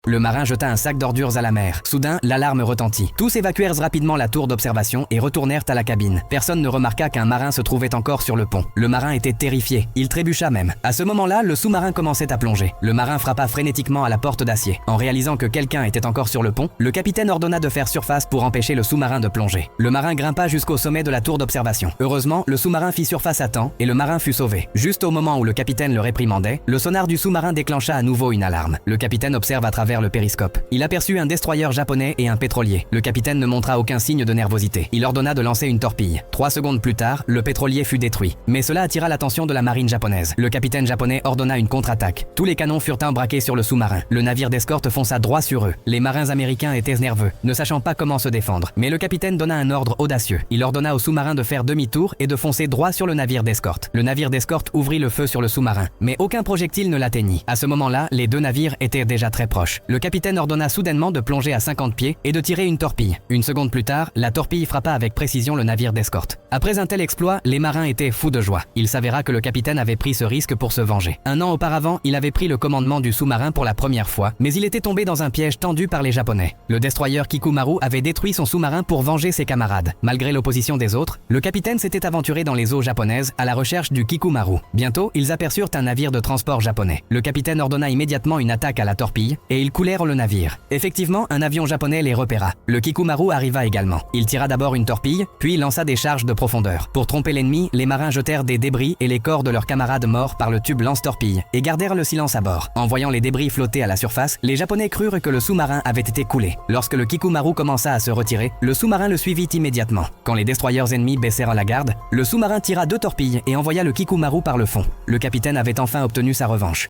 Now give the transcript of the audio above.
Le marin jeta un sac d'ordures à la mer. Soudain, l'alarme retentit. Tous évacuèrent rapidement la tour d'observation et retournèrent à la cabine. Personne ne remarqua qu'un marin se trouvait encore sur le pont. Le marin était terrifié. Il trébucha même. À ce moment-là, le sous-marin commençait à plonger. Le marin frappa frénétiquement à la porte d'acier. En réalisant que quelqu'un était encore sur le pont, le capitaine ordonna de faire surface pour empêcher le sous-marin de plonger. Le marin grimpa jusqu'au sommet de la tour d'observation. Heureusement, le sous-marin fit surface à temps et le marin fut sauvé. Juste au moment où le capitaine le réprimandait, le sonar du sous-marin déclencha à nouveau une alarme. Le capitaine observe à travers le périscope. Il aperçut un destroyer japonais et un pétrolier. Le capitaine ne montra aucun signe de nervosité. Il ordonna de lancer une torpille. 3 secondes plus tard, le pétrolier fut détruit. Mais cela attira l'attention de la marine japonaise. Le capitaine japonais ordonna une contre-attaque. Tous les canons furent embraqués sur le sous-marin. Le navire d'escorte fonça droit sur eux. Les marins américains étaient nerveux, ne sachant pas comment se défendre. Mais le capitaine donna un ordre audacieux. Il ordonna au sous-marin de faire demi-tour et de foncer droit sur le navire d'escorte. Le navire d'escorte ouvrit le feu sur le sous-marin, mais aucun projectile ne l'atteignit. À ce moment-là, les deux navires étaient déjà très proches. Le capitaine ordonna soudainement de plonger à 50 pieds et de tirer une torpille. Une seconde plus tard, la torpille frappa avec précision le navire d'escorte. Après un tel exploit, les marins étaient fous de joie. Il s'avéra que le capitaine avait pris ce risque pour se venger. Un an auparavant, il avait pris le commandement du sous-marin pour la première fois, mais il était tombé dans un piège tendu par les Japonais. Le destroyer Kikumaru avait détruit son sous-marin pour venger ses camarades. Malgré l'opposition des autres, le capitaine s'était aventuré dans les eaux japonaises à la recherche du Kikumaru. Bientôt, ils aperçurent un navire de transport japonais. Le capitaine ordonna immédiatement une attaque à la torpille et ils coulèrent le navire. Effectivement, un avion japonais les repéra. Le Kikumaru arriva également. Il tira d'abord une torpille, puis lança des charges de profondeur. Pour tromper l'ennemi, les marins jetèrent des débris et les corps de leurs camarades morts par le tube lance-torpille et gardèrent le silence à bord. En voyant les débris flotter à la surface, les Japonais crurent que le sous-marin avait été coulé. Lorsque le Kikumaru commença à se retirer, le sous-marin le suivit immédiatement. Quand les destroyers ennemis baissèrent la garde, le sous-marin tira 2 torpilles et envoya le Kikumaru par le fond. Le capitaine avait enfin obtenu sa revanche.